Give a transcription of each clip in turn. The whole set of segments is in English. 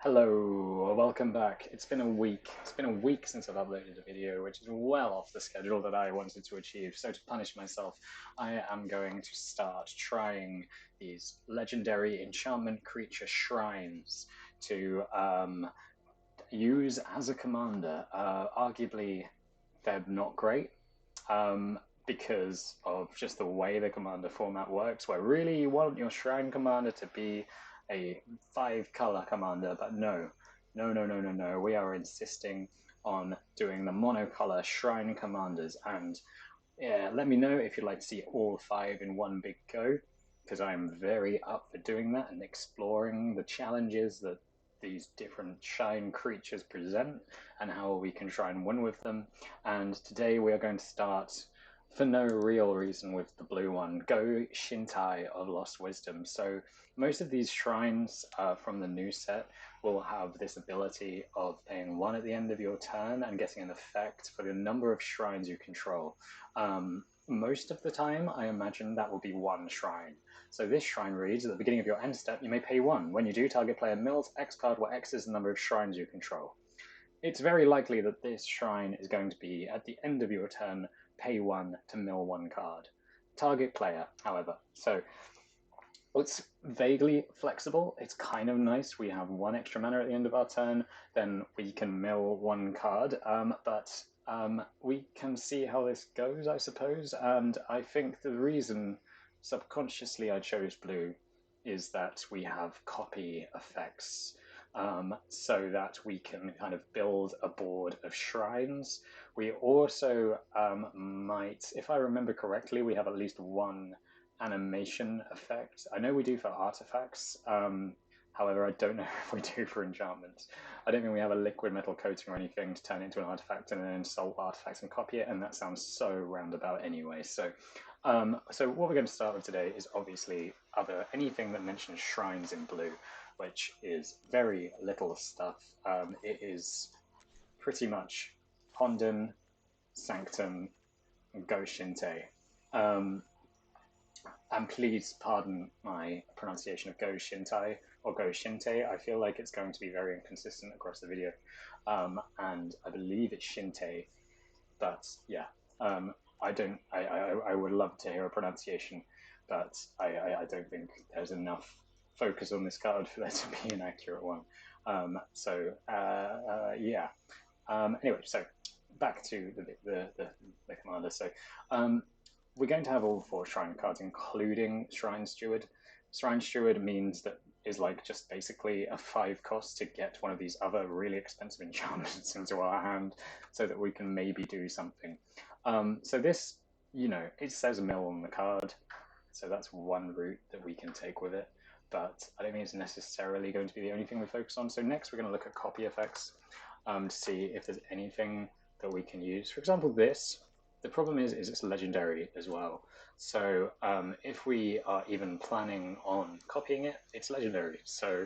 Hello, welcome back. It's been a week. It's been a week since I've uploaded a video, which is well off the schedule that I wanted to achieve. So to punish myself, I am going to start trying these legendary enchantment creature shrines to use as a commander. Arguably, they're not great because of just the way the commander format works, where really you want your shrine commander to be a five-color commander, but no, no, no, no, no, no. We are insisting on doing the monocolor shrine commanders, and yeah, let me know if you'd like to see all five in one big go, because I am very up for doing that and exploring the challenges that these different shine creatures present and how we can try and win with them. And today we are going to start, for no real reason, with the blue one, Go-Shintai of Lost Wisdom. So most of these shrines from the new set will have this ability of paying one at the end of your turn and getting an effect for the number of shrines you control. Most of the time, I imagine that will be one shrine. So this shrine reads, at the beginning of your end step, you may pay one. When you do, target player mills X card, where X is the number of shrines you control. It's very likely that this shrine is going to be, at the end of your turn, pay one to mill one card. Target player, however. So it's vaguely flexible. It's kind of nice. We have one extra mana at the end of our turn, then we can mill one card. But we can see how this goes, I suppose. And I think the reason subconsciously I chose blue is that we have copy effects. So that we can kind of build a board of shrines. We also might, if I remember correctly, we have at least one animation effect. I know we do for artifacts. However, I don't know if we do for enchantments. I don't think we have a liquid metal coating or anything to turn it into an artifact and then install artifacts and copy it, and that sounds so roundabout anyway. So what we're going to start with today is obviously anything that mentions shrines in blue, which is very little stuff. It is pretty much Honden, Sanctum, and Go-Shintai. And please pardon my pronunciation of Go-Shintai or Go-Shinte. I feel like it's going to be very inconsistent across the video. And I believe it's Shinte, but yeah, I don't. I would love to hear a pronunciation, but I don't think there's enough focus on this card for there to be an accurate one. Yeah. Anyway, so back to the commander. So we're going to have all four shrine cards, including Shrine Steward. Shrine Steward means that is like just basically a 5 cost to get one of these other really expensive enchantments into our hand so that we can maybe do something. So this, it says mill on the card, so that's one route that we can take with it, but I don't think it's necessarily going to be the only thing we focus on. So next we're going to look at copy effects to see if there's anything that we can use. For example, this. The problem is it's legendary as well. So if we are even planning on copying it, it's legendary. So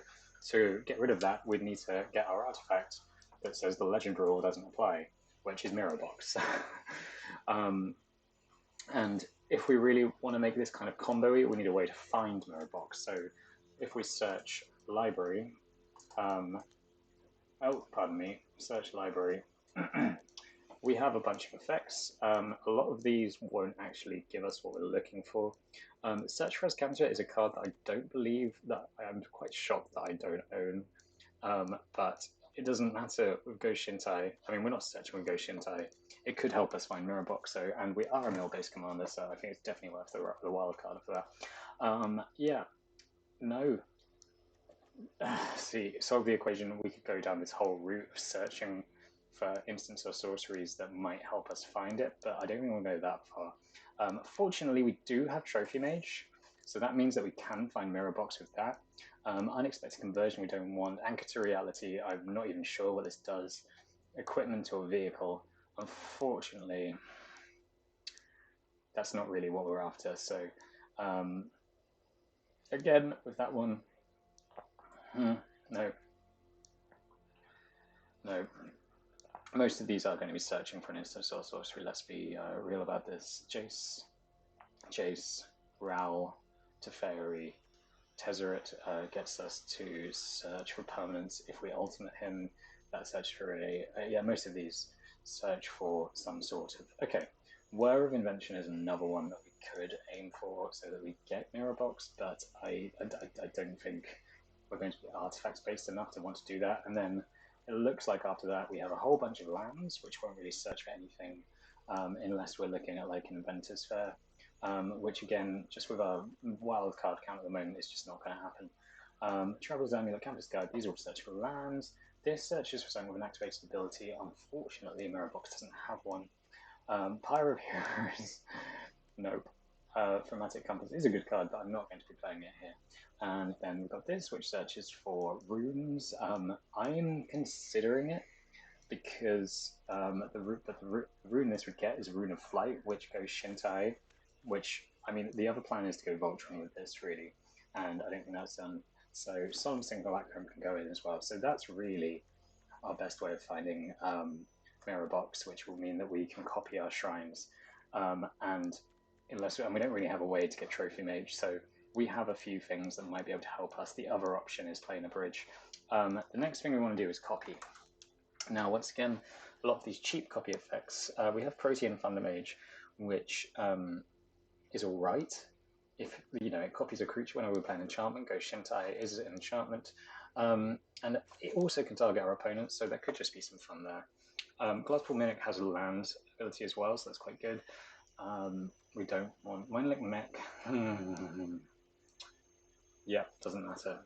to get rid of that, we'd need to get our artifact that says the legend rule doesn't apply, which is Mirror Box. And if we really want to make this kind of combo-y, we need a way to find Mirror Box. So if we search library, pardon me, search library, we have a bunch of effects. A lot of these won't actually give us what we're looking for. Search for Escanter is a card that I don't believe, that I'm quite shocked that I don't own. But it doesn't matter with Go-Shintai. I mean, we're not searching with Go-Shintai. It could help us find Mirror Box, and we are a mill-based commander, so I think it's definitely worth the wild card for that. Yeah, no. See, solve the equation, we could go down this whole route of searching for instants or sorceries that might help us find it, but I don't think we'll go that far. Fortunately, we do have Trophy Mage, so that means that we can find Mirror Box with that. Unexpected Conversion we don't want. Anchor to Reality, I'm not even sure what this does. Equipment or Vehicle, unfortunately, that's not really what we're after. So again, with that one, no. No. Most of these are going to be searching for an instance or sorcery. Let's be real about this. Jace, Raoul, Teferi, Tezzeret gets us to search for permanents. If we ultimate him, that search for yeah, most of these search for some sort of... Okay, Whir of Invention is another one that we could aim for so that we get Mirror Box, but I don't think we're going to be artifact-based enough to want to do that. And then it looks like after that we have a whole bunch of lands, which won't really search for anything unless we're looking at like an Inventor's Fair. Which again, just with our wild card count at the moment, is just not going to happen. Travel's Amulet, Campus Guide, these all search for lands. This searches for something with an activated ability. Unfortunately, Mirror Box doesn't have one. Pyre of Heroes, nope. Thematic Compass is a good card, but I'm not going to be playing it here. And then we've got this, which searches for runes. I'm considering it because the rune this would get is Rune of Flight, which goes Shintai, which, I mean, the other plan is to go Voltron with this, really, and I don't think that's done. So Solemn Single Blackroom can go in as well. So that's really our best way of finding Mirror Box, which will mean that we can copy our shrines. And we don't really have a way to get Trophy Mage, so we have a few things that might be able to help us. The other option is playing a bridge. The next thing we want to do is copy. Now, once again, a lot of these cheap copy effects, we have Protean Thunder Mage, which is all right. If it copies a creature whenever we're playing enchantment. Go-Shintai is an enchantment, and it also can target our opponents, so there could just be some fun there. Glasspool Mimic has a land ability as well, so that's quite good. We don't want Mindlink Mech. Yeah, doesn't matter.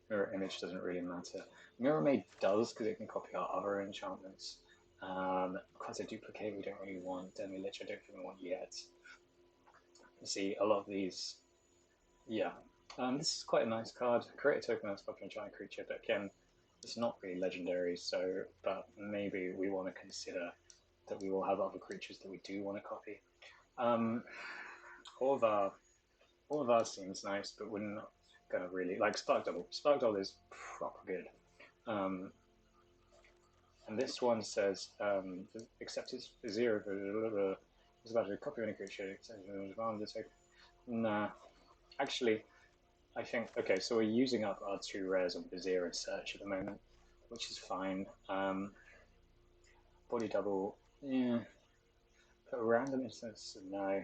Mirror Image doesn't really matter. Mirror Maid does, because it can copy our other enchantments. Quasi-Duplicate we don't really want. Demi-Lich I don't think we want yet. You see, a lot of these... Yeah. This is quite a nice card. Create a token that's copying a giant creature, but again, it's not really legendary, so... But maybe we want to consider that we will have other creatures that we do want to copy. All of ours seems nice, but we're not gonna really like Spark Double. Spark Double is proper good. And this one says accepted for 0 for it's about to copy any creature. Nah, actually, I think okay. So we're using up our 2 rares on Vizier and Search at the moment, which is fine. Body Double, yeah. Put a random instance, no.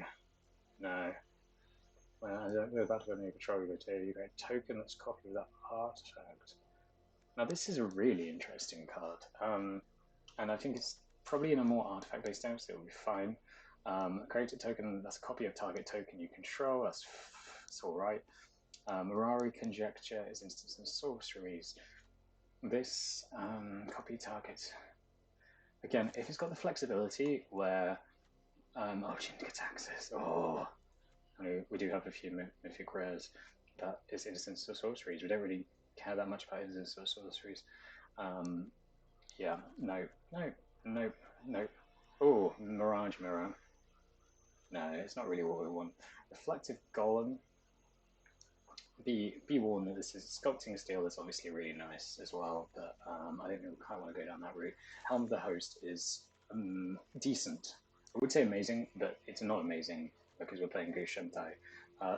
Well, we're about to go into control rotator. You get a token that's copied with that artifact. Now this is a really interesting card, and I think it's probably in a more artifact-based game, so it'll be fine. Create a token that's a copy of target token you control. That's all right. Mirari Conjecture is instance and sorceries. This copy target. Again, if it's got the flexibility where Jin gets access. Oh. We do have a few mythic rares, but it's instance or sorceries. We don't really care that much about instance or sorceries. Yeah, no. Oh, Mirage Mirror. No, it's not really what we want. Reflective Golem. Be warned that this is Sculpting Steel. That's obviously really nice as well, but I don't know. I want to go down that route. Helm of the Host is decent. I would say amazing, but it's not amazing because we're playing Go-Shintai.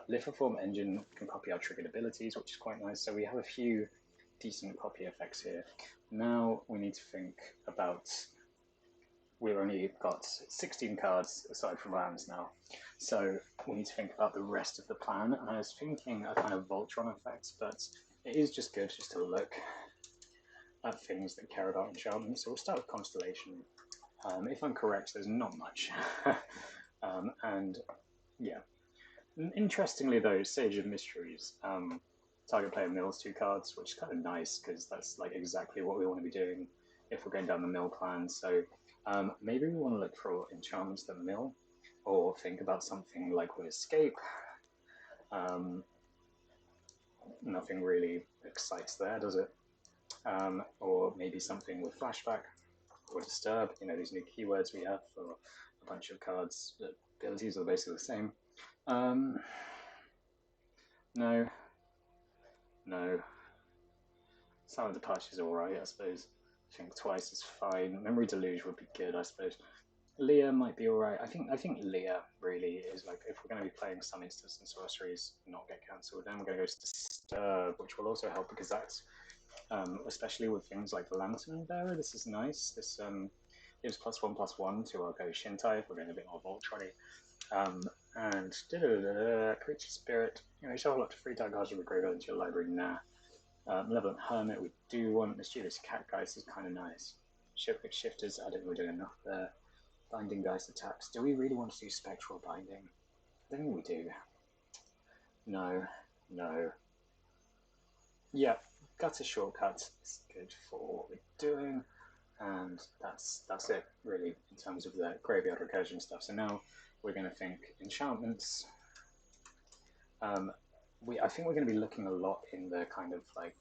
Lithoform Engine can copy our triggered abilities, which is quite nice. So we have a few decent copy effects here. Now we need to think about... We've only got 16 cards aside from lands now. So we need to think about the rest of the plan. And I was thinking a kind of Voltron effect, but it is just good just to look at things that care about enchantment. So we'll start with Constellation. If I'm correct, there's not much. And yeah. Interestingly though, Sage of Mysteries. Target player mills 2 cards, which is kind of nice because that's like exactly what we want to be doing if we're going down the mill plan. So maybe we want to look for enchantments that mill, or think about something like with Escape. Nothing really excites there, does it? Or maybe something with Flashback or Disturb, these new keywords we have for a bunch of cards. The abilities are basically the same. No. Silent Departure is alright, I suppose. I think Twice is fine. Memory Deluge would be good, I suppose. Leah might be alright. I think Leah really is like if we're going to be playing some instants and sorceries not get cancelled, then we're going to go to Disturb, which will also help because that's especially with things like Lantern Bearer. This is nice. This gives +1/+1 to our Go-Shintai if we're going a bit more Voltron-y. And Creature Spirit. You know, shuffle up to 3 target cards from the graveyard into your library. Nah. Malevolent Hermit. We do want Mischievous Cat Geist is kind of nice. Shifters. I don't think we're doing enough there. Binding Geist attacks. Do we really want to do Spectral Binding? I don't think we do. No. No. Yeah. Gutter Shortcut is good for what we're doing. And that's it, really, in terms of the graveyard recursion stuff. So now we're going to think enchantments. I think we're going to be looking a lot in the kind of like,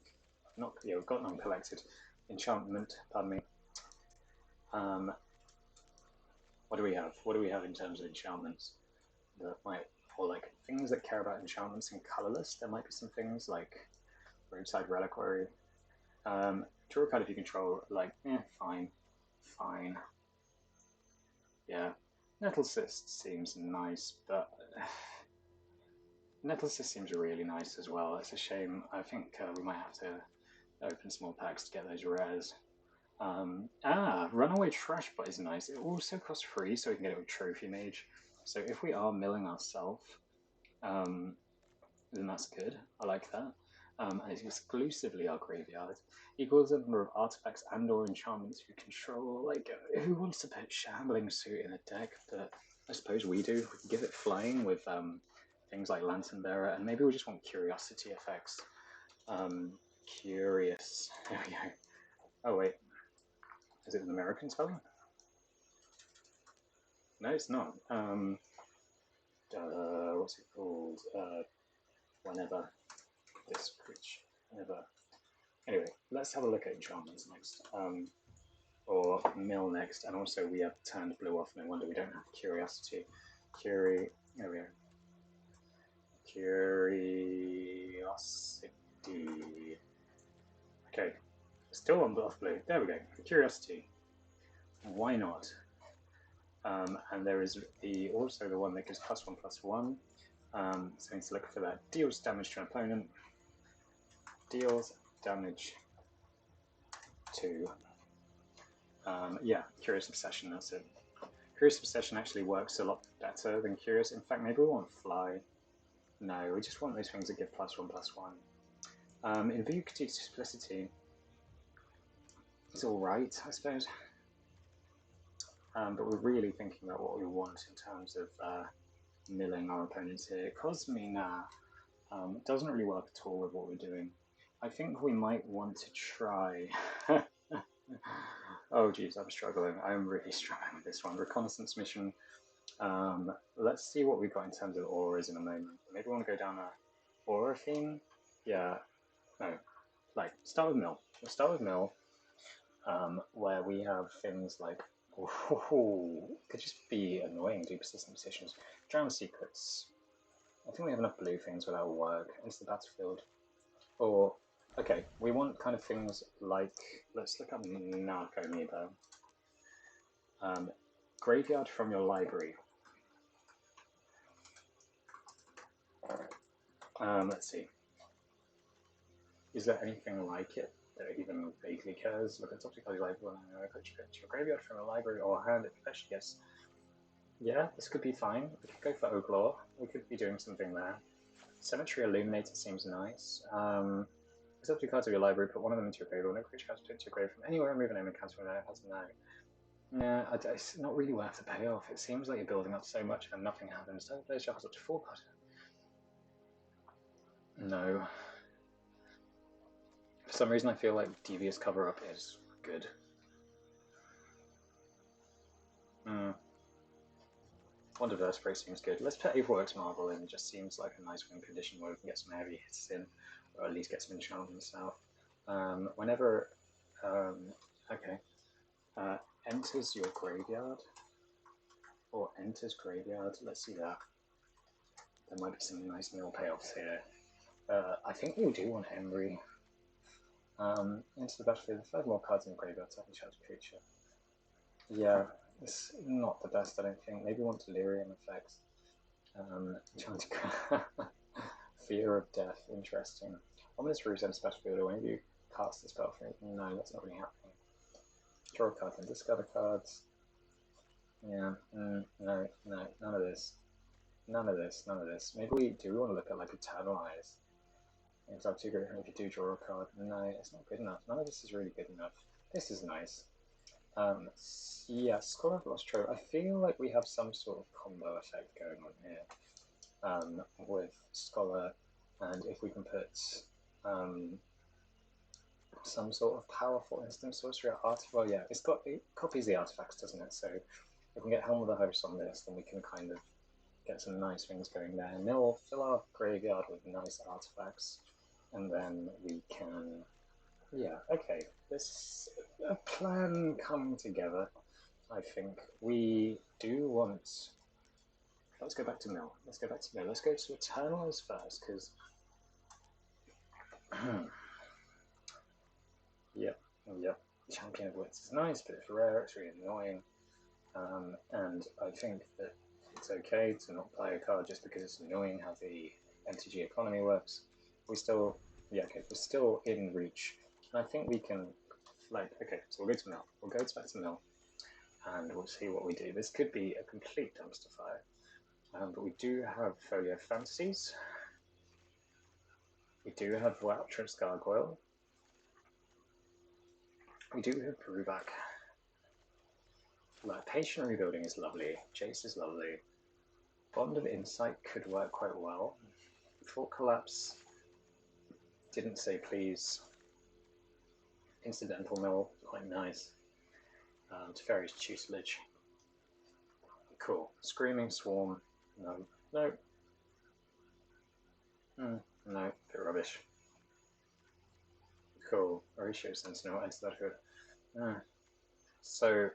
not, yeah, we've got an uncollected enchantment, pardon me. What do we have? What do we have in terms of enchantments that might, or like things that care about enchantments in colorless? There might be some things like Roadside Reliquary. Draw a card if you control, like, fine. Fine. Yeah. Nettle Cyst seems nice, but Nettle Cyst seems really nice as well. It's a shame. I think we might have to open small packs to get those rares. Runaway Trash Butt is nice. It also costs free, so we can get it with Trophy Mage. So if we are milling ourselves, then that's good. I like that. And it's exclusively our graveyard. Equals the number of artifacts and or enchantments you control. Like, who wants to put Shambling Suit in a deck? But I suppose we do. We can give it flying with things like Lantern Bearer, and maybe we just want Curiosity effects. Curious. There we go. Oh, wait. Is it an American spelling? No, it's not. What's it called? Whenever. This creature. Whenever. Anyway, let's have a look at enchantments next. Or mill next, and also we have turned blue off. No wonder we don't have Curiosity. There we go. Curiosity. Okay, still on off blue. There we go. Curiosity. Why not? And there is also the one that gives +1/+1. So we need to look for that. Deals damage to an opponent. Deals damage to. Yeah, Curious Obsession, that's it. Curious Obsession actually works a lot better than Curious. In fact, maybe we want Fly. No, we just want those things that give +1/+1. Invue Duplicity is alright, I suppose. But we're really thinking about what we want in terms of milling our opponents here. Cosmina doesn't really work at all with what we're doing. I think we might want to try... Oh geez, I'm struggling. I'm really struggling with this one. Reconnaissance mission. Let's see what we've got in terms of auras in a moment. Maybe we want to go down a aura theme? Yeah. No. Like, start with mill. We'll start with mill, where we have things like... could just be annoying, do persistent positions. Drown Secrets. I think we have enough blue things without work. Into the battlefield. Or, okay, we want kind of things like... Let's look up Narco Amiibo. Graveyard from your library. Let's see. Is there anything like it that even vaguely cares? Look at the top of your library and put your graveyard from a library or hand it profession. Yes. Yeah, this could be fine. We could go for Oglaw. We could be doing something there. Cemetery Illuminator seems nice. It's up to cards of your library, put one of them into your graveyard. No creature has to put into your grave from anywhere, remove a name and cancel from there. It has no. Yeah, it's not really worth the payoff. It seems like you're building up so much and nothing happens. Don't play shuffles up to 4 cards. No. For some reason, I feel like Devious Cover Up is good. Wonderverse Break seems good. Let's put Averworks Marvel in. It just seems like a nice win condition where we can get some heavy hits in, or at least get some enchantments out. Whenever, okay, enters your graveyard, or enters graveyard, let's see that. There might be some nice mill payoffs here. I think we do want Embry. Into the battlefield, 5 more cards in the graveyard, second charge creature. Yeah, It's not the best, I don't think. Maybe we want delirium effects. Fear of death, interesting. Ominous Roots and Special Builder, when you cast the spell for me. No, that's not really happening. Draw a card and discard the cards. Yeah, no, none of this. None of this. Maybe we do want to look at like Eternalize. It's up to you if you do draw a card. No, it's not good enough. None of this is really good enough. This is nice. Yeah, Scholar of Lost Trove. I feel like we have some sort of combo effect going on here with Scholar, and if we can put some sort of powerful instant sorcery artifact. Well, yeah, it copies the artifacts, doesn't it? So if we get Helm of the Host on this, then we can kind of get some nice things going there. And they'll fill our graveyard with nice artifacts, and then we can, yeah, okay. This a plan coming together. I think we do want. Let's go back to Mill. Let's go to Eternals first, because. Yep. Champion of Wits is nice, but it's rare, it's really annoying. And I think that it's okay to not play a card just because it's annoying how the MTG economy works. We're still in reach. And I think we can, okay, so we'll go to Mill. We'll go back to Mill, and we'll see what we do. This could be a complete dumpster fire. But we do have Folio Fantasies. We do have Rapturous Gargoyle. We do have Brewback. Patient Rebuilding is lovely. Jace is lovely. Bond of Insight could work quite well. Thought Collapse. Didn't say please. Incidental Mill, quite nice. Teferi's Tutelage. Cool. Screaming Swarm. No. No, bit rubbish. Cool. Horatio Sentinel, enter that hood. So,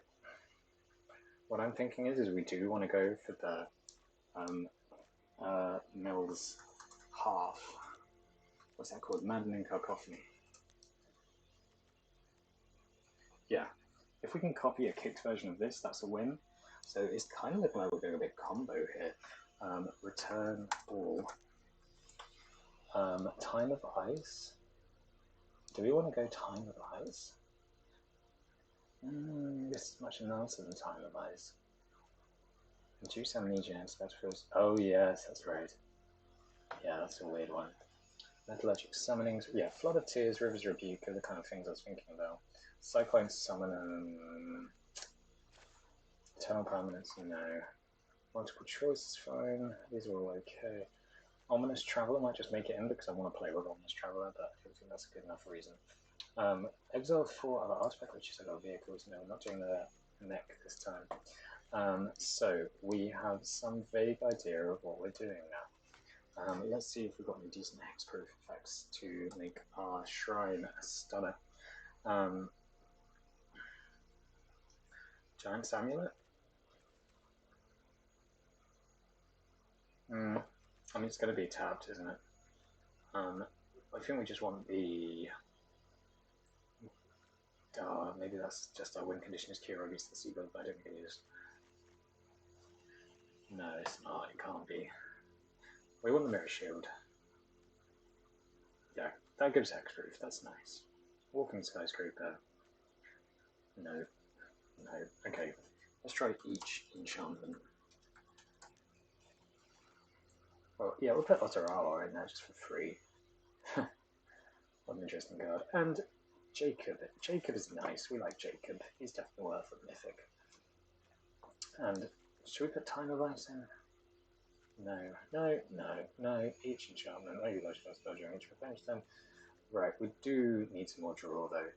what I'm thinking is we do want to go for the Mill's half. What's that called? Maddening Cacophony. Yeah. If we can copy a kicked version of this, that's a win. So it's kind of looking like we're going a bit combo here. Return all. Time of Ice. Do we want to go Time of Ice? This is much nicer than Time of Ice. Reduce amnesia and spectacles. Oh yes, that's right. Yeah, that's a weird one. Metallurgic Summonings. Yeah, Flood of Tears, River's Rebuke are the kind of things I was thinking about. Cyclone Summon. Eternal Permanence, no. Multiple choice is fine. These are all okay. Ominous Traveler might just make it in because I want to play with Ominous Traveler, but I don't think that's a good enough reason. Exile 4 other artifact riches. I got vehicles. No, we're not doing the mech this time. So we have some vague idea of what we're doing now. Let's see if we've got any decent hexproof effects to make our shrine a stunner. Giant's Amulet. I mean, it's going to be tapped, isn't it? I think we just want the. Maybe that's just our win condition is Kira against the Seagull, but I don't think it is. No, it's not. It can't be. We want the Mirror Shield. Yeah, that gives hexproof. That's nice. Walking Skyscraper. No. Okay, let's try each enchantment. Well, yeah, we'll put Otarawa in there just for free. What an interesting card. And Jacob. Jacob is nice. We like Jacob. He's definitely worth a mythic. And should we put Time of Ice in? No. Each enchantment. Maybe I should spell during each revenge then. Right, we do need some more draw though.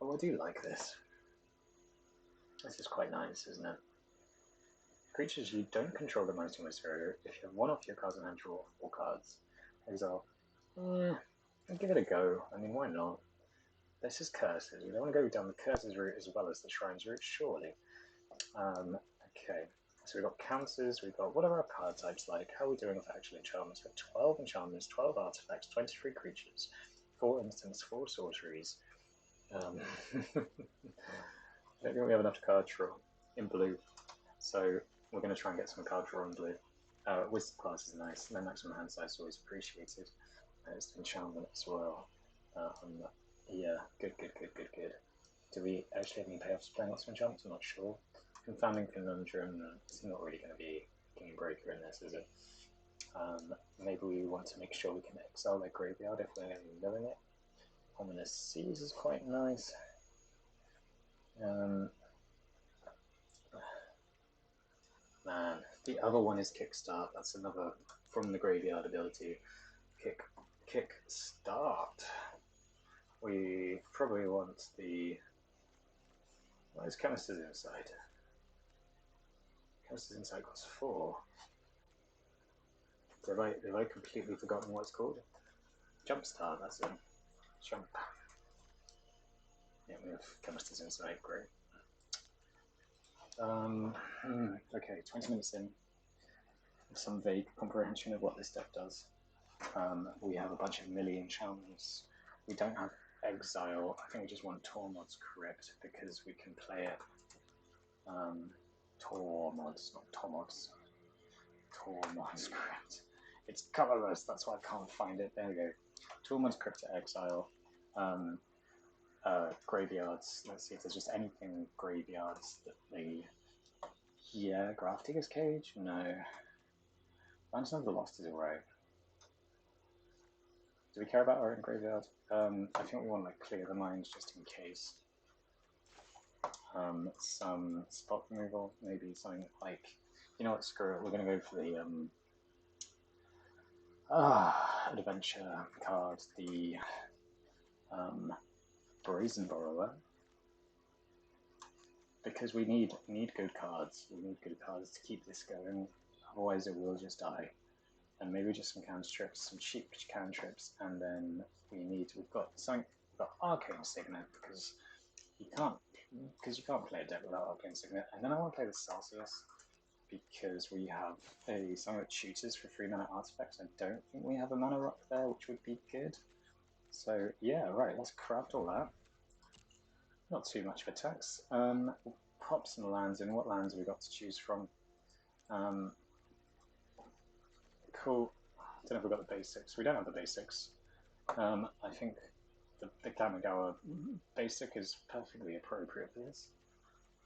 Oh, I do like this. This is quite nice, isn't it? Creatures you don't control the most in this area. If you have one off your cards and hand, draw 4 cards. Exile. Give it a go. I mean, why not? This is curses. We don't want to go down the curses route as well as the shrines route, surely. Okay. So we've got counters, we've got what are our card types like? How are we doing with actual enchantments? We've got 12 enchantments, 12 artifacts, 23 creatures, 4 instants, 4 sorceries. I don't think we have enough card draw. in blue. So we're going to try and get some card draw in blue. Wisdom class is nice, no maximum hand size is always appreciated. It's enchantment as well. Yeah, good. Do we actually have any payoffs playing lots of enchantments? I'm not sure. Confounding Conundrum, it's not really going to be King Breaker in this, is it? Maybe we want to make sure we can exile their graveyard if we're going to be milling it. Ominous Seas is quite nice. Man, the other one is Kickstart. That's another from the graveyard ability. Kickstart. We probably want the... Why is Chemist's Insight? Chemist's Insight costs 4. Have I completely forgotten what it's called? Jumpstart, that's it. Jump. Yeah, we have Chemist's Insight, great. Okay, 20 minutes in. Some vague comprehension of what this deck does. We have a bunch of melee enchantments. We don't have Exile. I think we just want Tormod's Crypt because we can play it. Tormod's, not Tormod's. Tormod's Crypt. It's colorless, that's why I can't find it. There we go. Tormod's Crypt to Exile. Graveyards. Let's see if there's just anything graveyards that they... Yeah, Grafdigger's Cage? No. Lantern of the Lost is alright. Do we care about our own graveyard? I think we want to like clear the mines just in case. Some spot removal, maybe something like... You know what, screw it, we're going to go for the adventure card, the Brazen Borrower. Because we need good cards. We need good cards to keep this going, otherwise it will just die. And maybe just some cantrips, some cheap cantrips, and then we've got Arcane Signet because you can't play a deck without Arcane Signet. And then I want to play the Celsius because we have a something that tutors for 3 mana artifacts. I don't think we have a mana rock there, which would be good. So yeah, right, let's craft all that. Not too much of a tax. We'll pop some lands in. What lands have we got to choose from? Cool. Don't know if we've got the basics. We don't have the basics. I think the Kamigawa basic is perfectly appropriate for this.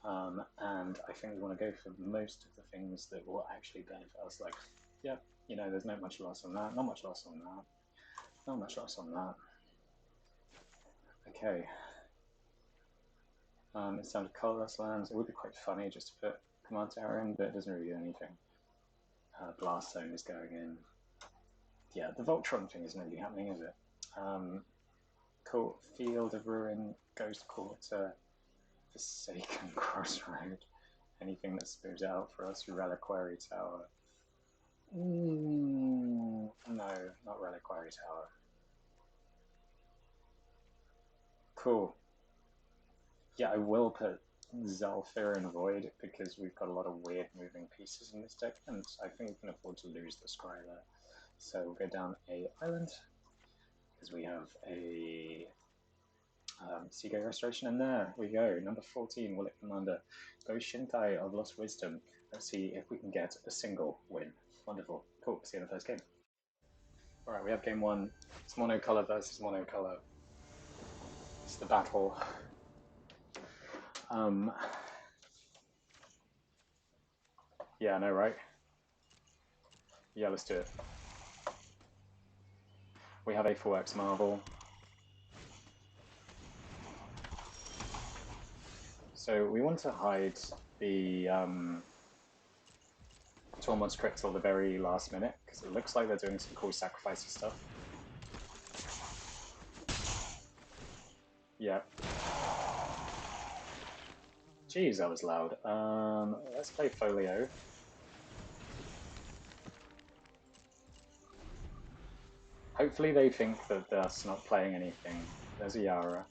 And I think we want to go for most of the things that will actually benefit us. Like, yeah, you know, there's not much loss on that. Not much loss on that. Not much loss on that. Okay. Instead of colorless lands, it would be quite funny just to put Command Tower in, but it doesn't really do anything. Blast Zone is going in. Yeah, the Voltron thing isn't really happening, is it? Cool. Field of Ruin, Ghost Quarter, Forsaken Crossroad. Anything that spooks out for us. Reliquary Tower. No, not Reliquary Tower. Cool. Yeah, I will put Zalfir and Void because we've got a lot of weird moving pieces in this deck, and I think we can afford to lose the Scry there. So we'll go down a island because we have a Seagate Restoration, and there we go. Number 14, Willet Commander, Go-Shintai of Lost Wisdom. Let's see if we can get a single win. Wonderful. Cool. See you in the first game. Alright, we have game 1. It's monocolor versus monocolor. It's the battle. Yeah, I know, right? Yeah, let's do it. We have a 4x Marvel. So we want to hide the Tormod's Crypt till the very last minute, because it looks like they're doing some cool sacrificey stuff. Yeah. Jeez, that was loud. Let's play Folio. Hopefully they think that that's not playing anything. There's a Yara.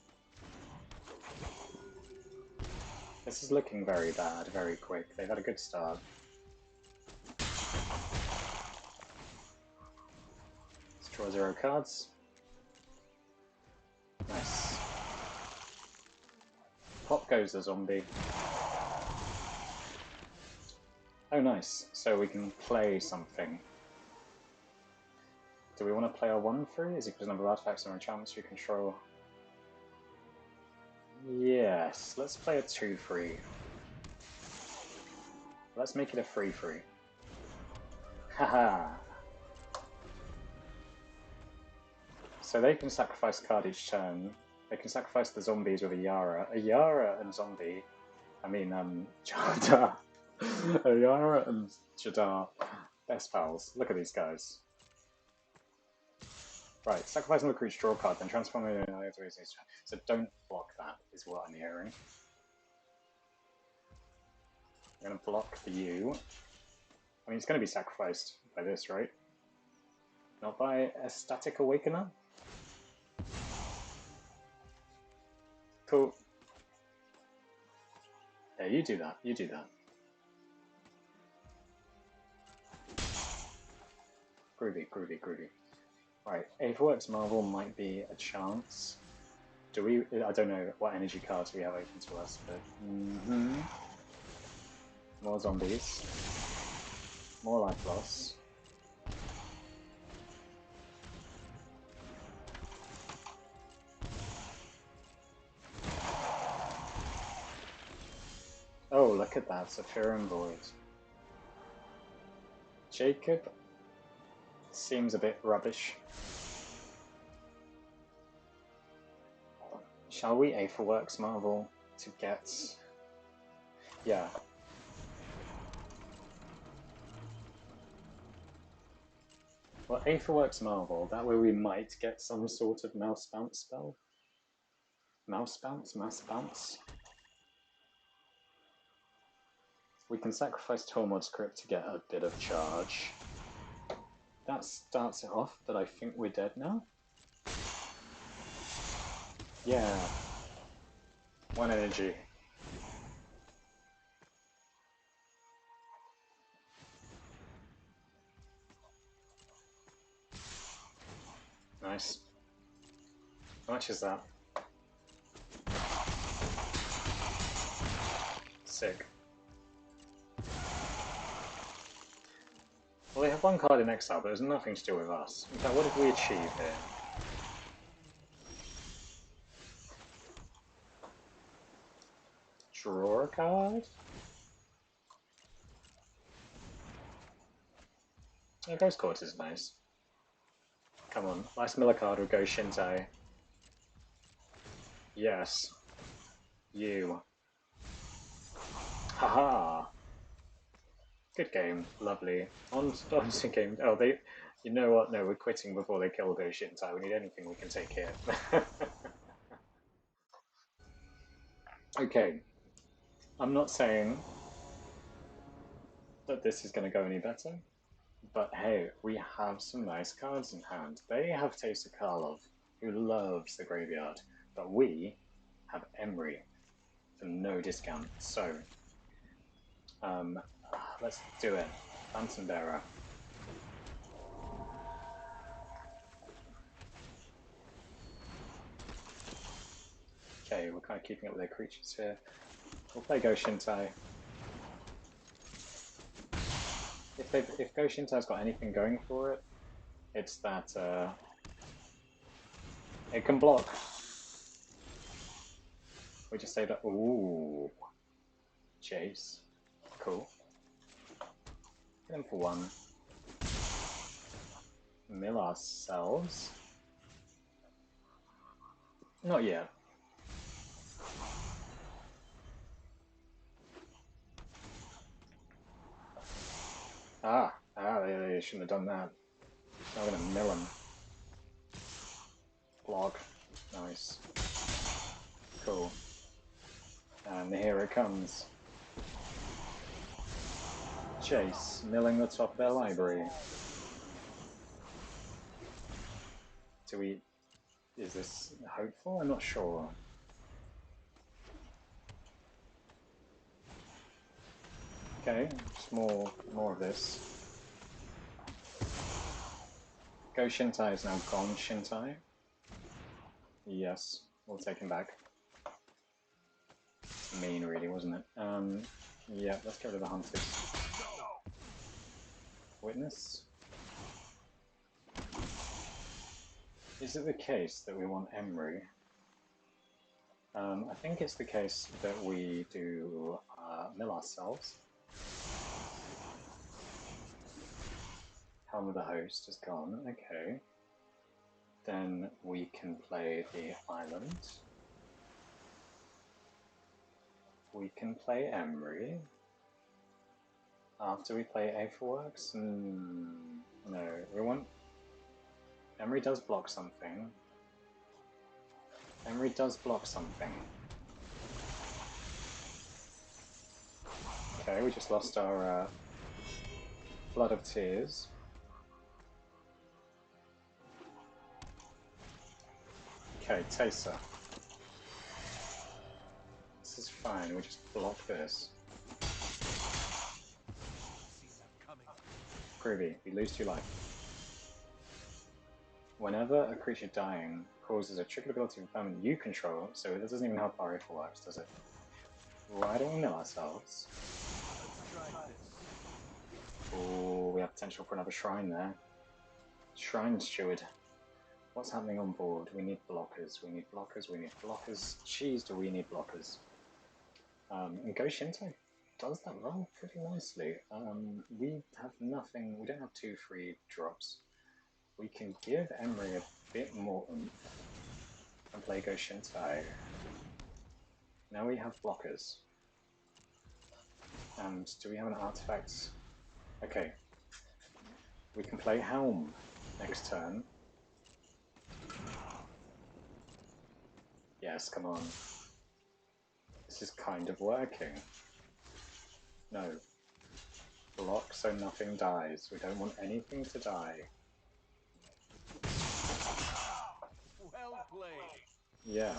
This is looking very bad, very quick. They've had a good start. Let's draw 0 cards. Nice. Pop goes the zombie. Oh, nice. So we can play something. Do we want to play our 1-3? Is it because number of artifacts or enchantments you control? Yes, let's play a 2-3. Let's make it a 3-3. Haha! So they can sacrifice a card each turn. They can sacrifice the zombies with a Yara. A Yara and zombie. I mean, Jadar. A Yara and Jadar. Best pals. Look at these guys. Right, sacrifice another creature, draw a card, then transform it into another. So don't block that, is what I'm hearing. I'm going to block for you. I mean, it's going to be sacrificed by this, right? Not by a Static Awakener? Cool. Yeah, you do that. You do that. Groovy, groovy, groovy. Right, Aetherworks Marvel might be a chance. Do we? I don't know what energy cards we have open to us, but more zombies, more life loss. Oh, look at that, Sephiroth Void. Jacob seems a bit rubbish. Shall we Aetherworks Marvel to get... Yeah. Well, Aetherworks Marvel, that way we might get some sort of mouse bounce spell. Mouse bounce? Mouse bounce? We can sacrifice Tormod's Crypt to get a bit of charge. That starts it off, but I think we're dead now. Yeah. 1 energy. Nice. How much is that? Sick. Well, they have 1 card in exile, but there's nothing to do with us. In fact, what did we achieve here? Draw a card? Yeah, Ghost Court is nice. Come on, nice Miller card with Go-Shintai. Yes. You. Haha! Good game. Lovely. On to game. Oh, they... You know what? No, we're quitting before they kill Go-Shintai. We need anything we can take here. Okay. I'm not saying that this is going to go any better, but hey, we have some nice cards in hand. They have Taste of Karlov, who loves the graveyard, but we have Emery for no discount. So, let's do it. Phantom Bearer. Okay, we're kind of keeping up with their creatures here. We'll play Go-Shintai. If Go-Shintai's got anything going for it, it's that it can block. We just say that. Ooh, Chase, cool. Get him for 1. Mill ourselves. Not yet. They shouldn't have done that. Now we're gonna mill him. Block. Nice. Cool. And here it comes. Chase, milling the top of their library. Do we... Is this hopeful? I'm not sure. Okay, just more of this. Go-Shintai is now gone Shintai. Yes, we'll take him back. It's mean, really, wasn't it? Yeah, let's get rid of the hunters. Witness. Is it the case that we want Emery? I think it's the case that we do mill ourselves. Helm of the Host is gone, okay. Then we can play the island. We can play Emery. After we play Aetherworks? No, we want... Emery does block something. Emery does block something. Okay, we just lost our Flood of Tears. Okay, Taser. This is fine, we just block this. Groovy, we lose 2 life. Whenever a creature dying causes a triggered ability of permanent you control, so this doesn't even help our Aetherworks, does it? Why don't we mill ourselves? Oh, we have potential for another shrine there. Shrine Steward. What's happening on board? We need blockers, we need blockers, we need blockers. Jeez, do we need blockers. And Go-Shintai does that role pretty nicely. We have nothing, we don't have 2 free drops. We can give Emery a bit more oomph and play Go-Shintai. Now we have blockers. And do we have an artifact? Okay. We can play Helm next turn. Yes, come on. This is kind of working. No. Block so nothing dies. We don't want anything to die. Well played. Yeah.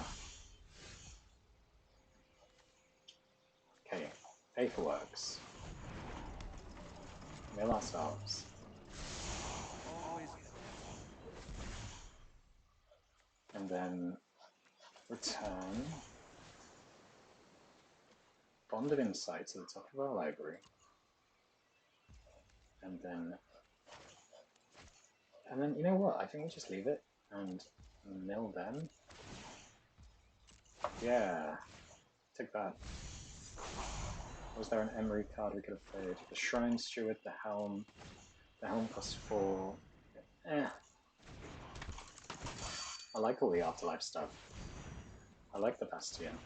Okay. Aetherworks. Mill ourselves. Always. And then return Bond of Insight to the top of our library. And then you know what? I think we just leave it and mill them. Yeah. Take that. Was there an Emery card we could have played? The Shrine Steward, the Helm. The Helm costs 4. Eh. I like all the Afterlife stuff. I like the Bastion.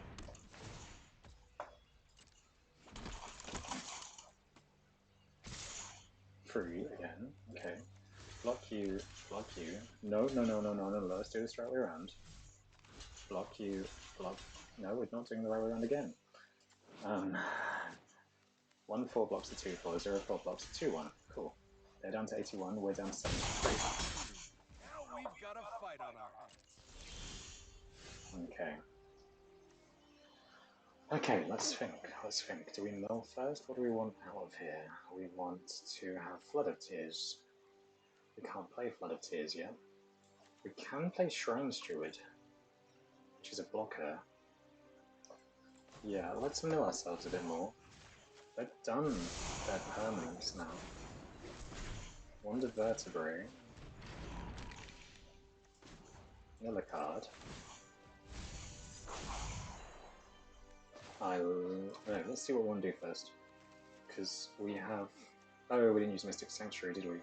Free again. Okay. Block you. Block you. No, no, no, no, no, no, no. Let's do this the right way around. Block you. Block. No, we're not doing the right way around again. 1-4 blocks to 2-4. 0-4 blocks to 2-1. Cool. They're down to 81. We're down to 73. Now we've got a fight on our hands. Okay. Okay, let's think. Let's think. Do we mill first? What do we want out of here? We want to have Flood of Tears. We can't play Flood of Tears yet. We can play Shrine Steward, which is a blocker. Yeah, let's mill ourselves a bit more. They're done their permanents now. Wounded Vertebrae. Mill a card. No, let's see what we want to do first. Because we have... Oh, we didn't use Mystic Sanctuary, did we?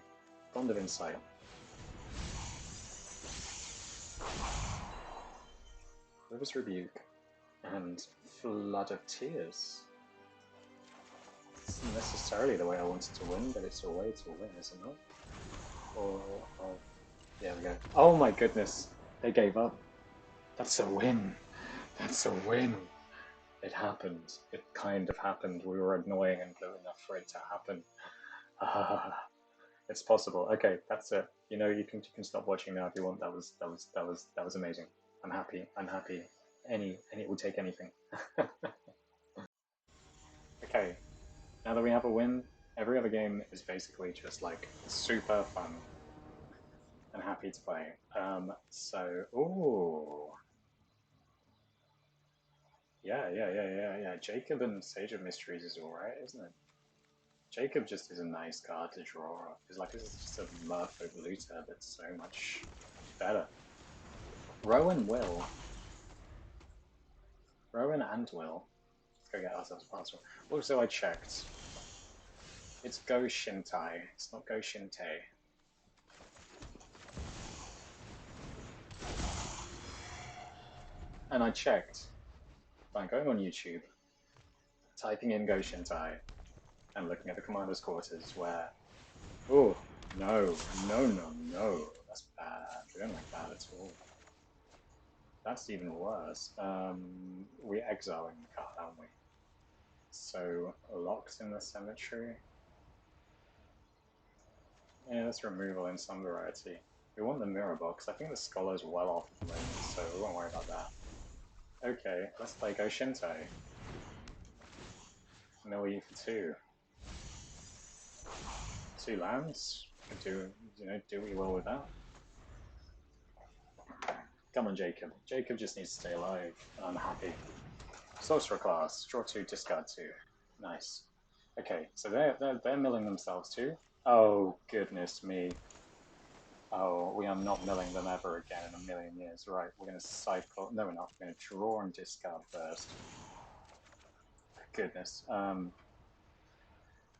Bond of Insight. River's Rebuke. And Flood of Tears. It's not necessarily the way I wanted to win, but it's a way to win, is it not? Or... yeah, we go. Oh my goodness! They gave up. That's a win! That's a win! It happened. It kind of happened. We were annoying and blue enough for it to happen. It's possible. Okay, that's it. You know, you can stop watching now if you want. That was amazing. I'm happy. I'm happy. Any will take anything. Okay, now that we have a win, every other game is basically just like super fun and happy to play. Ooh. Yeah. Jacob and Sage of Mysteries is alright, isn't it? Jacob just is a nice card to draw. It's like this is just a merfolk looter that's so much better. Rowan will. Rowan and Will. Let's go get ourselves a parcel. Also, I checked. It's Go-Shintai. It's not Go-Shintai. And I checked by going on YouTube, typing in Go-Shintai, and looking at the commander's quarters where, oh, no, that's bad. We don't like that at all. That's even worse. We're exiling the card, aren't we? So, locks in the cemetery. Yeah, that's removal in some variety. We want the mirror box. I think the Scholar's well off at the moment, so we won't worry about that. Okay, let's play Go-Shintai. Mill you for 2. 2 lands. Do what you will with that. Come on, Jacob. Jacob just needs to stay alive. I'm happy. Sorcerer class. Draw 2, discard 2. Nice. Okay, so they're milling themselves too. Oh goodness me. Oh, we are not milling them ever again in a million years. Right, we're going to cycle. No, we're not. We're going to draw and discard first. Goodness.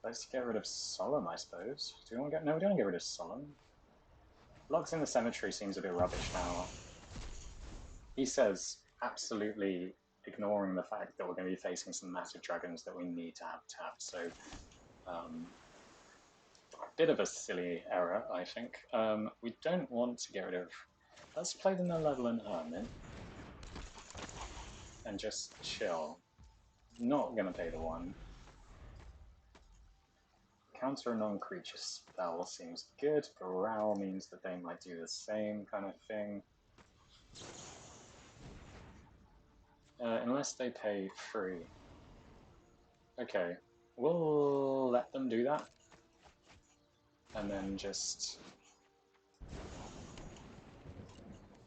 Let's get rid of Solemn, I suppose. Do we want to get? No, we don't want to get rid of Solemn. Locks in the Cemetery seems a bit rubbish now. He says, absolutely ignoring the fact that we're going to be facing some massive dragons that we need to have tapped. So, bit of a silly error, I think. We don't want to get rid of... Let's play the Malevolent Hermit and just chill. Not going to pay the 1. Counter a non-creature spell seems good. Brawl means that they might do the same kind of thing. Unless they pay 3. Okay, we'll let them do that. And then just...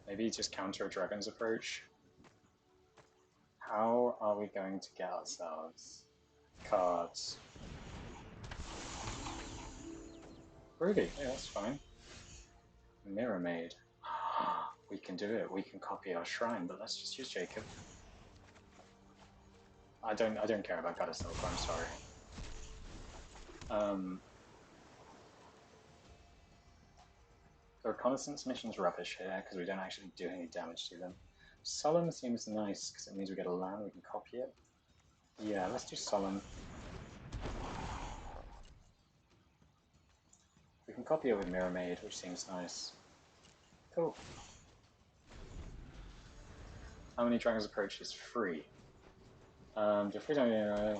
maybe just counter a Dragon's Approach. How are we going to get ourselves cards? Ruby, yeah, that's fine. Mirror Maid. We can do it. We can copy our shrine, but let's just use Jacob. I don't care about Goddess Silk, I'm sorry. The reconnaissance mission's rubbish here because we don't actually do any damage to them. Solemn seems nice because it means we get a land, we can copy it. Yeah, let's do Solemn. We can copy it with Mirror Maid, which seems nice. Cool. How many Dragon's Approach is free? Defeat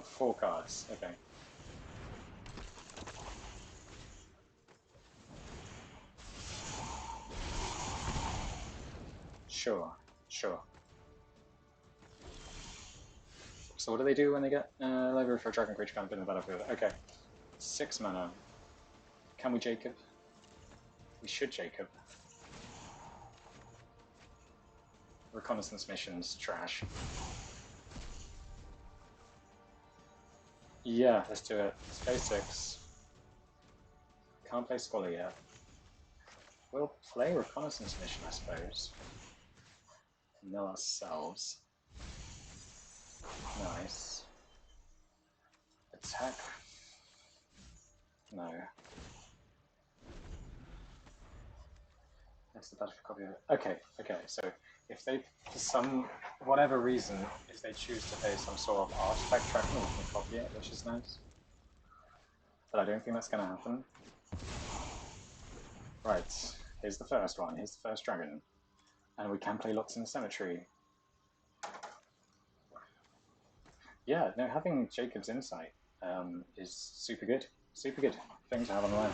4 cards. Okay. Sure. So what do they do when they get library for a dragon creature can't be in the battlefield? Okay. 6 mana. Can we Jacob? We should Jacob. Reconnaissance missions, trash. Yeah, let's do it. Let's play 6. Can't play Scholar yet. We'll play Reconnaissance mission, I suppose. Mill ourselves. Nice. Attack. No. That's the battlefield copy of it. Okay, so if they, for some, whatever reason, if they choose to play some sort of artifact tracking, we can copy it, which is nice. But I don't think that's going to happen. Right, here's the first one, here's the first dragon. And we can play Locks in the Cemetery. Yeah, no, having Jacob's Insight is super good. Super good thing to have on the line.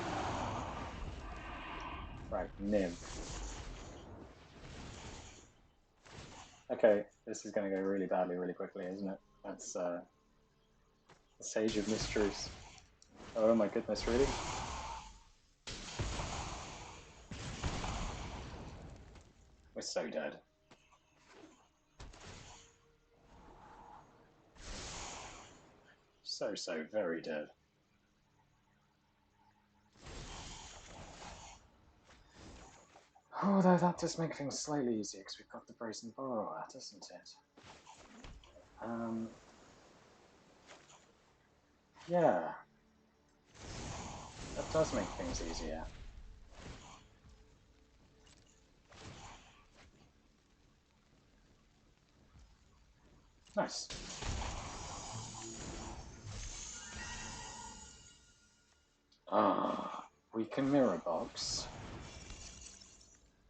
Right, Nim. Okay, this is going to go really badly really quickly, isn't it? That's the Sage of Mysteries. Oh my goodness, really? We're so dead. So very dead. Although that does make things slightly easier because we've got the Brazen Borrower, doesn't it? Yeah, that does make things easier. Nice. We can mirror box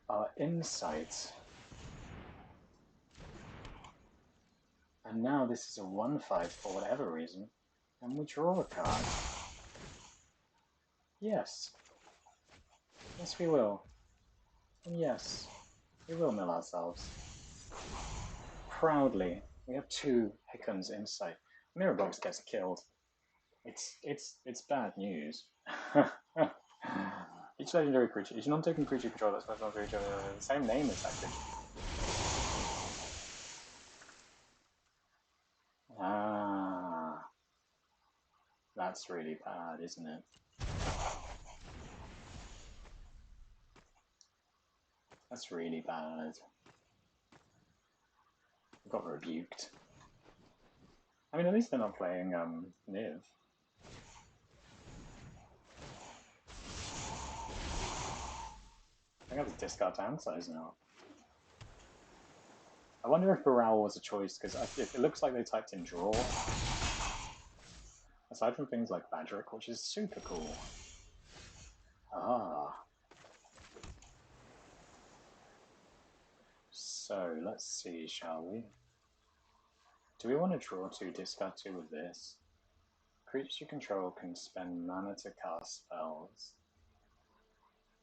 our insight. And now this is a 1/5 for whatever reason, and we draw a card. Yes. Yes, we will. And yes, we will mill ourselves. Proudly, we have 2 Hickens insight. Mirror box gets killed. It's bad news. Each legendary creature, each non-token creature control that's special creature, the same name as that creature. Ah, that's really bad, isn't it? That's really bad. We got rebuked. I mean, at least they're not playing Niv. I got to discard downsize now. I wonder if Brawl was a choice, because it looks like they typed in draw. Aside from things like Badrick, which is super cool. So, let's see, shall we? Do we want to draw 2, discard 2 with this? Creatures you control can spend mana to cast spells.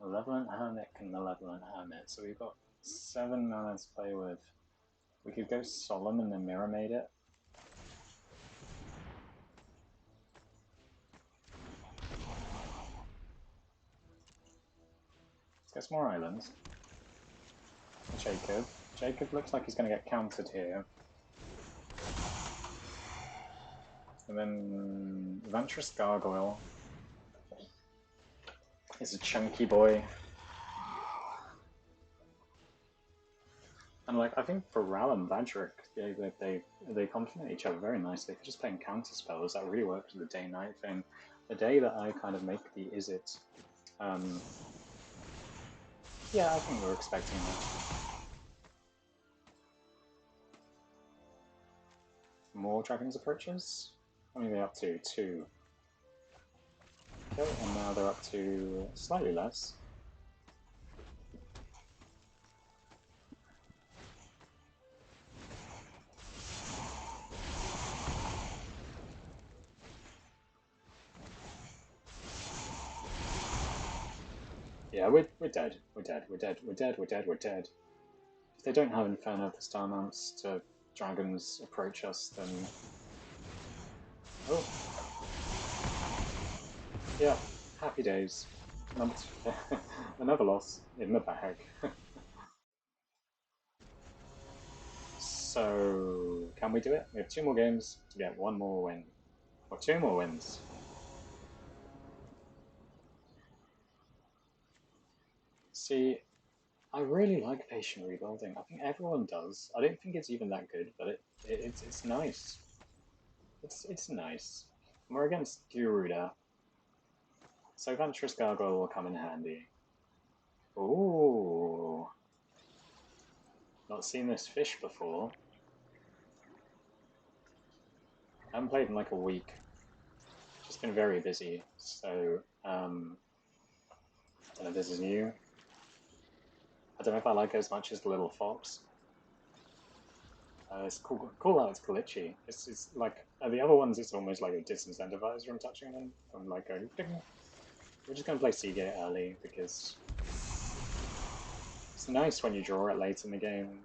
Malevolent Hermit can Malevolent Hermit, so we've got 7 mana to play with. We could go Solemn and then Mirror Made it. Let's get some more islands. Jacob. Jacob looks like he's going to get countered here. And then Ventress Gargoyle is a chunky boy. And like, I think for Ral and Badrick, they complement each other very nicely. If you're just playing counter spells, that really works with the day-night thing. The day that I kind of make the Izzet, yeah, I think we're expecting that. More Dragon's Approaches? How many are they up to? 2. Okay, and now they're up to slightly less. Yeah, we're dead. We're dead. We're dead. We're dead. We're dead. We're dead. If they don't have Inferno for Star Mounts to Dragons approach us, then... Oh. Yeah, happy days. Another loss in the bag. So, can we do it? We have 2 more games to get 1 more win. Or 2 more wins. See, I really like patient rebuilding. I think everyone does. I don't think it's even that good, but it's nice. It's nice. And we're against Gyruda, so Ventress Gargoyle will come in handy. Ooh. Not seen this fish before. I haven't played in like a week. Just been very busy, so I don't know if this is new. I don't know if I like it as much as the little fox. It's cool how it's glitchy. It's like the other ones. It's almost like a disincentivizer from touching them. I'm like going, ding. We're just gonna play Seagate early because it's nice when you draw it late in the game.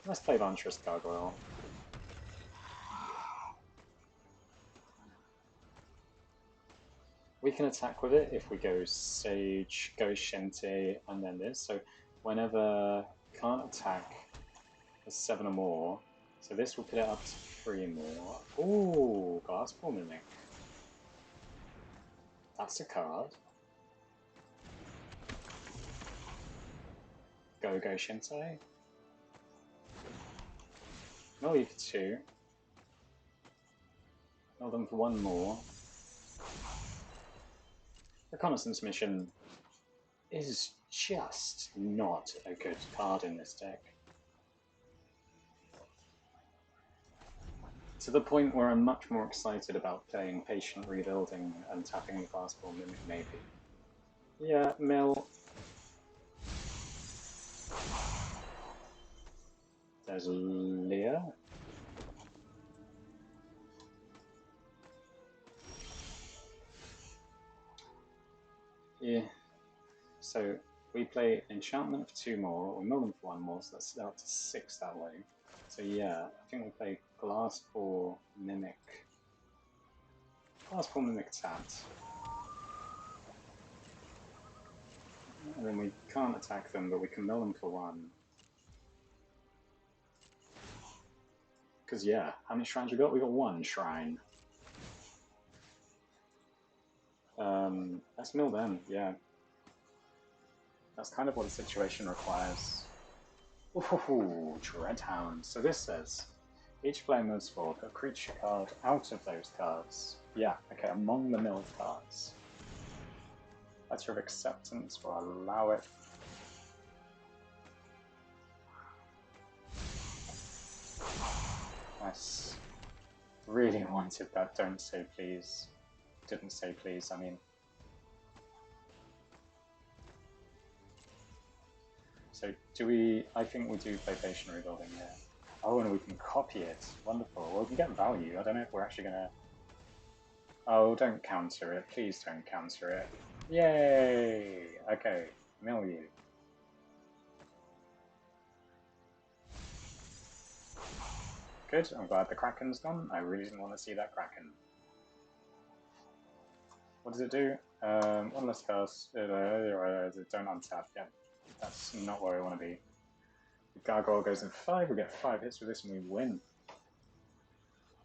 Let's play Ventress Gargoyle. We can attack with it if we go Sage, Go-Shintai, and then this. So whenever can't attack with 7 or more, so this will put it up to 3 more. Ooh, Glassball Mimic. That's a card. Go-Shintai. Mill you for 2. Mill them for 1 more. Reconnaissance mission is just not a good card in this deck. To the point where I'm much more excited about playing Patient Rebuilding and tapping the Fastball Mimic, maybe. Yeah, mill. There's Leah. Yeah. So we play Enchantment for 2 more, or mill them for 1 more, so that's out to 6 that way. So yeah, I think we play Glass Ball Mimic. Glass Ball Mimic tapped. And then we can't attack them, but we can mill them for 1. Because yeah, how many shrines we got? We got 1 shrine. Let's mill them, yeah. That's kind of what the situation requires. Ooh, Dreadhound. So this says, each player moves forward, a creature card out of those cards. Yeah, okay, among the milled cards. Letter of acceptance, we'll allow it. Nice. Really wanted that don't say please. Didn't say please, I mean. So do we, I think we do play Patient Rebuilding here. Oh, and we can copy it. Wonderful. Well, we can get value. I don't know if we're actually going to... Oh, don't counter it. Please don't counter it. Yay! Okay, mill you. Good, I'm glad the Kraken's gone. I really didn't want to see that Kraken. What does it do? One less cast. Don't untap. Yeah, that's not where I want to be. The Gargoyle goes in 5, we get 5 hits with this and we win.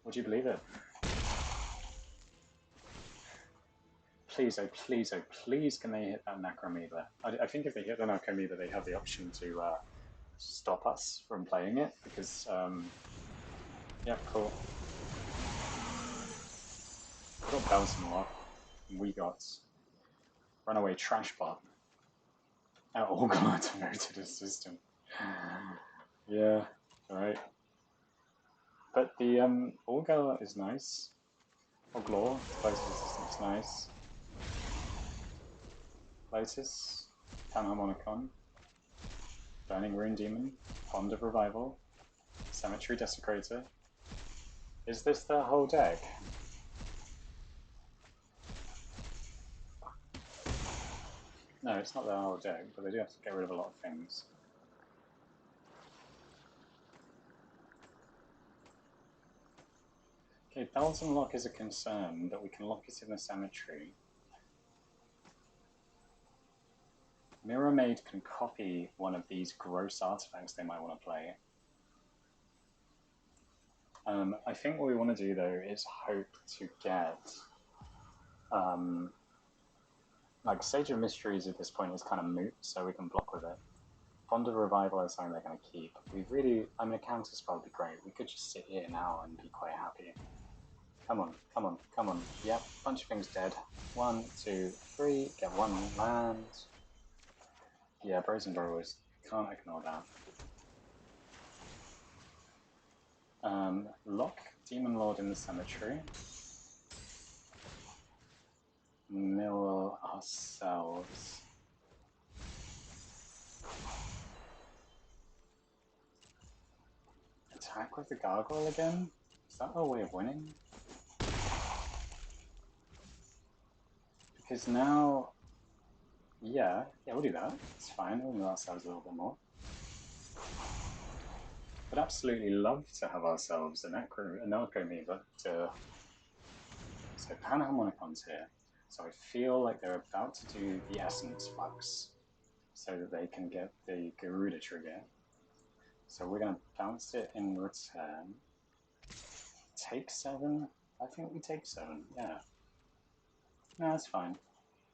Would you believe it? Please, oh please, oh please, can they hit that Necromoeba? I think if they hit the Necromoeba, they have the option to stop us from playing it, because, yeah, cool. We got Bouncing Lock, we got Runaway Trashbot. All got devoted assistant. Yeah, alright. But the Olga is nice. Oglaw, devoted assistant's nice. Lotus, Panharmonicon, Burning Rune Demon, Pond of Revival, Cemetery Desecrator. Is this the whole deck? No, it's not the whole deck, but they do have to get rid of a lot of things. Okay, Bells and Lock is a concern, but we can lock it in the Cemetery. Mirror Maid can copy one of these gross artifacts they might want to play. I think what we want to do, though, is hope to get... like, Sage of Mysteries at this point is kind of moot, so we can block with it. Pond of Revival is something they're going to keep. We really... I mean, a counterspell would be great. We could just sit here now and be quite happy. Come on, come on, come on. Yep, bunch of things dead. 1, 2, 3, get 1 land. Yeah, Brazen Burrows, can't ignore that. Lock Demon Lord in the Cemetery. Mill ourselves. Attack with the Gargoyle again? Is that our way of winning? Because now... Yeah, we'll do that. It's fine, we'll mill ourselves a little bit more. Would absolutely love to have ourselves an Necromoeba, but so Panharmonicon's here. So I feel like they're about to do the Essence Flux so that they can get the Garuda trigger. So we're going to bounce it in return. Take 7? I think we take 7, yeah. No, that's fine.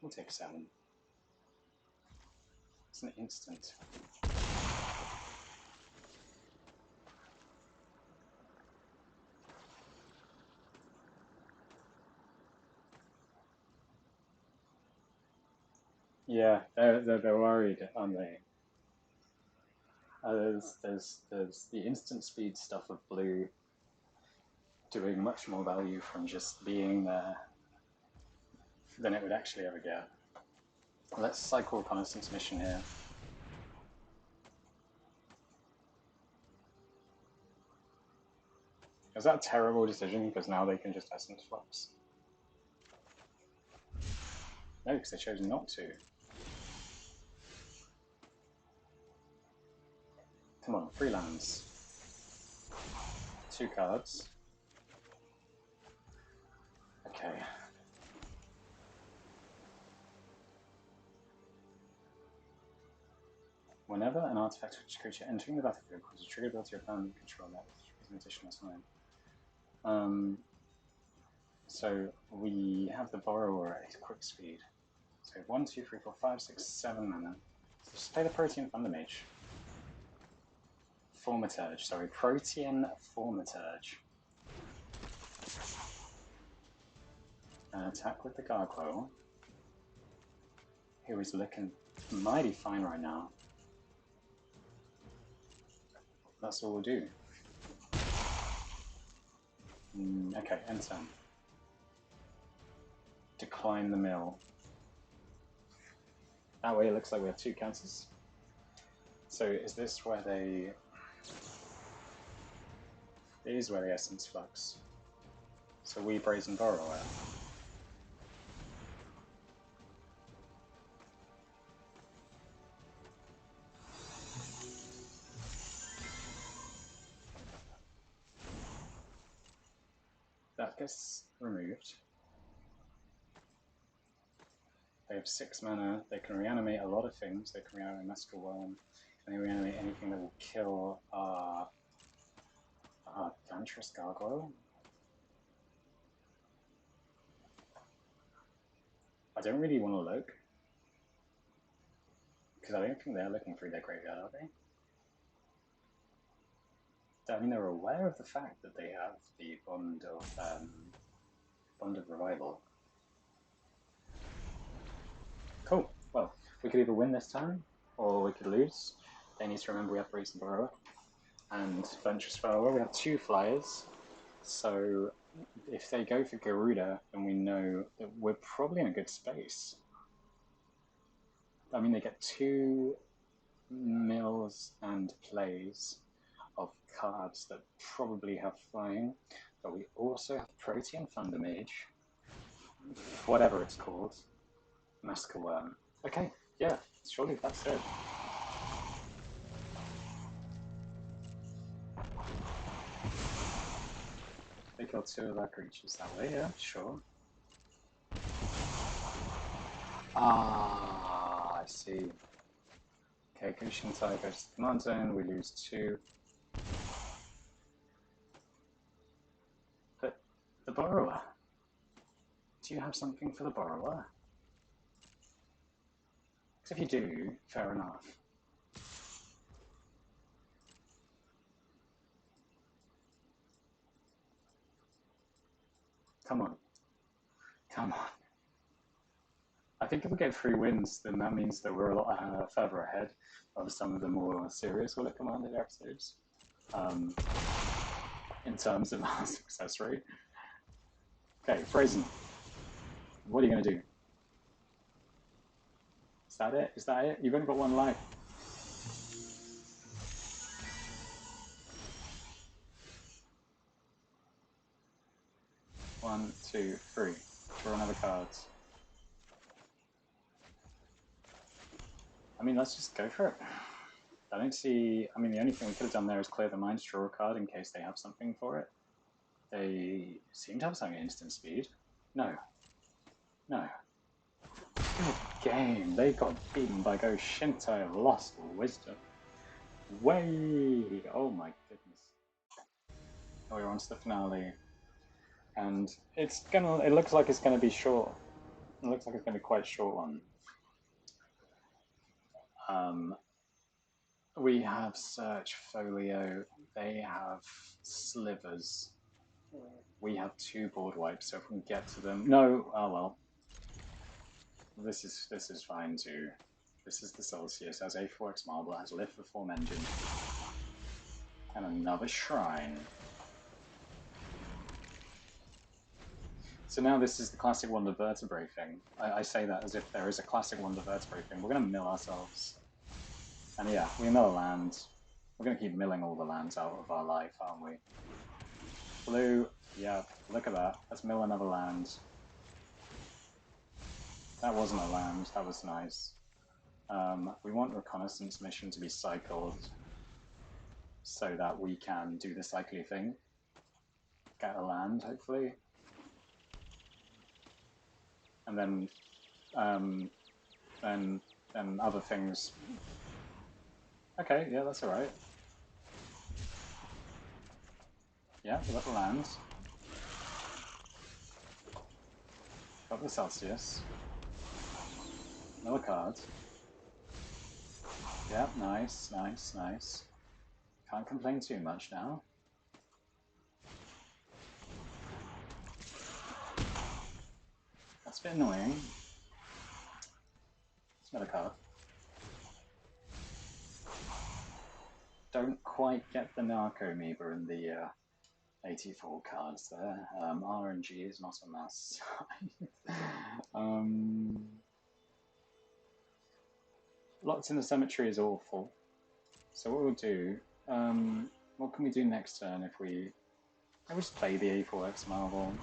We'll take 7. It's an instant. Yeah, they're worried, aren't they? There's the instant speed stuff of blue doing much more value from just being there than it would actually ever get. Let's cycle reconnaissance mission here. Is that a terrible decision because now they can just essence flux? No, because they chose not to. Come on, 3 lands. 2 cards. Okay. Whenever an artifact or creature entering the battlefield causes a trigger ability or opponent control, that is an additional sign. So we have the Borrower at quick speed. So 1, 2, 3, 4, 5, 6, 7 mana. So just play the Protean Thundermage. Formaturge, sorry, Protean Formaturge. And attack with the Gargoyle, who is looking mighty fine right now. That's all we'll do. Okay, end turn. Decline the mill. That way it looks like we have 2 counters. So is this where they... It is where the Essence Flux. So we Brazen Borrower. That gets removed. They have 6 mana, they can reanimate a lot of things, they can reanimate Master Worm, and they reanimate anything that will kill our Dangerous Gargoyle. I don't really want to look, because I don't think they're looking through their graveyard, are they? I mean, they're aware of the fact that they have the Bond of Revival. Cool. Well, we could either win this time, or we could lose. They need to remember we have Brazen Borrower and Venturous Follower. We have 2 flyers, so if they go for Garuda, then we know that we're probably in a good space. I mean, they get 2 mills and plays of cards that probably have flying, but we also have Protean Thundermage, whatever it's called, Massacre Worm. Okay, yeah, surely that's it. They kill 2 of our creatures that way, yeah, sure. Ah, I see. Okay, Go-Shintai goes to the command zone, we lose 2. But the Borrower. Do you have something for the Borrower? Because if you do, fair enough. Come on. Come on. I think if we get 3 wins, then that means that we're a lot further ahead of some of the more serious Will It Commander episodes in terms of our success rate. Okay, Brazen. What are you going to do? Is that it? Is that it? You've only got 1 life. One, two, three. Draw another card. I mean, let's just go for it. I don't see... I mean, the only thing we could have done there is clear the mind, draw a card in case they have something for it. They seem to have something at instant speed. No. No. Good game. They got beaten by Go-Shintai, lost wisdom. Way! Oh my goodness. Oh, we're on to the finale. And it looks like it's gonna be short. It looks like it's going to be quite a short one. We have Search Folio. They have Slivers. We have 2 board wipes, so if we can get to them... No! Oh well. This is fine too. This is the Celsius, has A4X Marble, has Lift for Form Engine. And another Shrine. So now this is the classic Wonder Vertebrae thing. I say that as if there is a classic Wonder Vertebrae thing. We're going to mill ourselves. And yeah, we mill a land. We're going to keep milling all the lands out of our life, aren't we? Blue, yeah, look at that. Let's mill another land. That wasn't a land, that was nice. We want Reconnaissance Mission to be cycled so that we can do the cycly thing. Get a land, hopefully. And then other things. Okay, yeah, that's alright. Yeah, we got the land. Got the Celsius. Another card. Yeah, nice, nice, nice. Can't complain too much now. That's a bit annoying. It's another card. Don't quite get the Narco Amoeba in the 84 cards there. RNG is not on that side. Lots in the Cemetery is awful. So what we'll do, what can we do next turn if we... I just play the A4X Marble.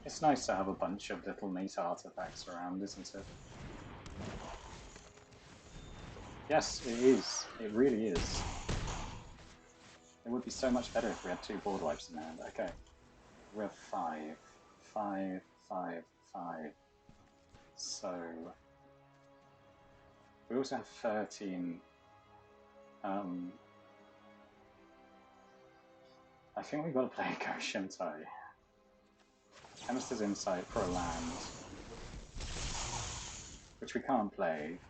It's nice to have a bunch of little neat artifacts around, isn't it? Yes, it is. It really is. It would be so much better if we had 2 board wipes in hand. Okay. We have 5. 5, 5, 5. So... we also have 13. I think we've got to play Go-Shintai. Chemist's Insight for a land, which we can't play,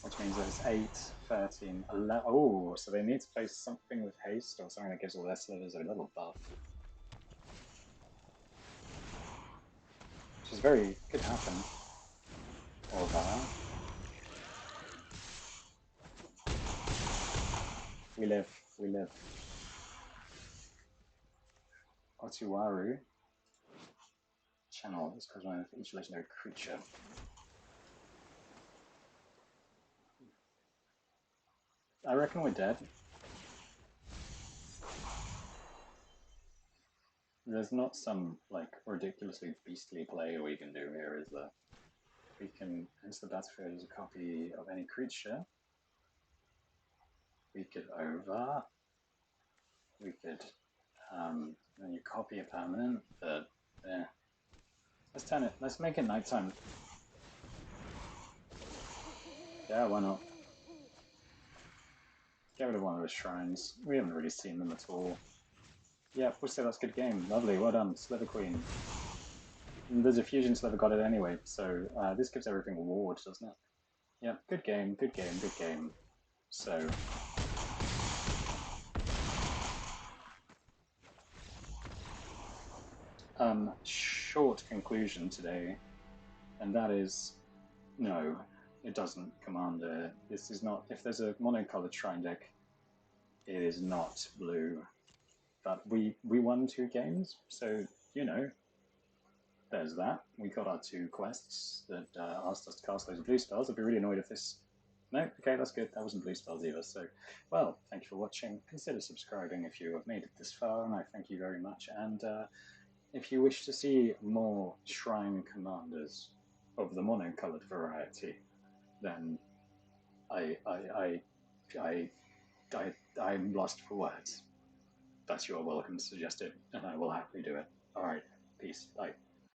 which means that it's 8, 13, 11. Oh, so they need to play something with haste or something that gives all their slivers a little buff. Which is very, could happen. Or that. We live, we live. Otiwaru. Channel is corresponding for each legendary creature. I reckon we're dead. There's not some, like, ridiculously beastly play we can do here, is there? We can enter the battlefield as a copy of any creature. We could over. We could, then you copy a permanent, but, yeah. Let's turn it, let's make it nighttime. Yeah, why not? Get rid of one of those shrines. We haven't really seen them at all. Yeah, we'll say that's a good game. Lovely, well done, Sliver Queen. And there's a fusion sliver got it anyway, so this gives everything a ward, doesn't it? Yeah, good game, good game, good game. So... short conclusion today, and that is, no, it doesn't, Commander. This is not, if there's a mono-colored shrine deck, it is not blue. But we won 2 games, so, you know, there's that. We got our 2 quests that asked us to cast those blue spells. I'd be really annoyed if this... No? Okay, that's good. That wasn't blue spells either. So, well, thank you for watching. Consider subscribing if you have made it this far, and I thank you very much. And if you wish to see more Shrine Commanders of the mono-colored variety, then I'm lost for words. But you are welcome to suggest it, and I will happily do it. Alright, peace. Bye.